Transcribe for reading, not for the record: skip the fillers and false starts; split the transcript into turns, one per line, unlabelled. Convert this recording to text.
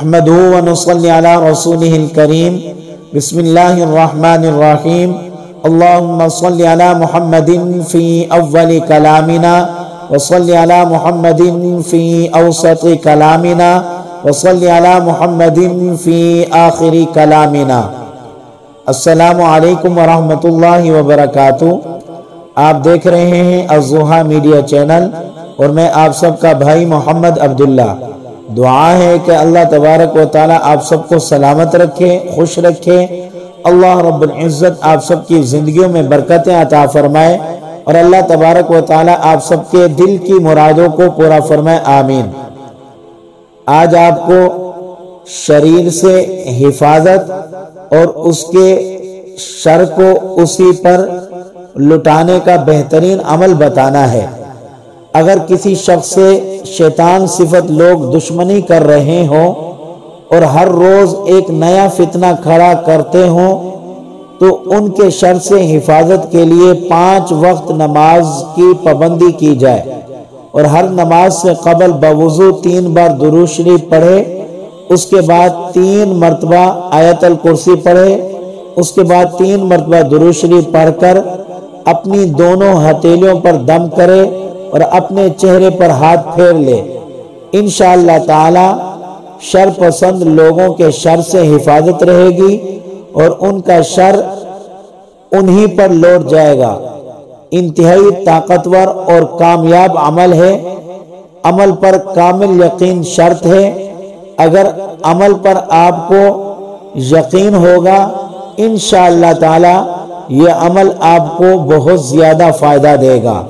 نحمدہ ونصلی علی رسولہ الکریم بسم اللہ الرحمن الرحیم اللہم صلی علی محمد فی اول کلامنا وصلی علی محمد فی اوسط کلامنا وصلی علی محمد فی آخر کلامنا۔ السلام علیکم ورحمۃ اللہ وبرکاتہ۔ آپ دیکھ رہے ہیں الضحیٰ میڈیا چینل اور میں آپ سب کا بھائی محمد عبداللہ۔ دعا ہے کہ اللہ تبارک و تعالی آپ سب کو سلامت رکھے، خوش رکھے۔ اللہ رب العزت آپ سب کی زندگیوں میں برکتیں عطا فرمائے اور اللہ تبارک و تعالی آپ سب کے دل کی مرادوں کو پورا فرمائے، آمین۔ آج آپ کو شریر سے حفاظت اور اس کے شر کو اسی پر لٹانے کا بہترین عمل بتانا ہے۔ اگر کسی شخص سے شیطان صفت لوگ دشمنی کر رہے ہوں اور ہر روز ایک نیا فتنہ کھڑا کرتے ہوں تو ان کے شر سے حفاظت کے لیے 5 وقت نماز کی پابندی کی جائے اور ہر نماز سے قبل بوضو 3 بار درود شریف پڑھے، اس کے بعد 3 مرتبہ آیت الکرسی پڑھے، اس کے بعد 3 مرتبہ درود شریف پڑھ کر اپنی دونوں ہتھیلیوں پر دم کرے اور اپنے چہرے پر ہاتھ پھیر لے۔ انشاءاللہ تعالی شر پسند لوگوں کے شر سے حفاظت رہے گی اور ان کا شر انہی پر لوٹ جائے گا۔ انتہائی طاقتور اور کامیاب عمل ہے۔ عمل پر کامل یقین شرط ہے۔ اگر عمل پر آپ کو یقین ہوگا انشاءاللہ تعالی یہ عمل آپ کو بہت زیادہ فائدہ دے گا۔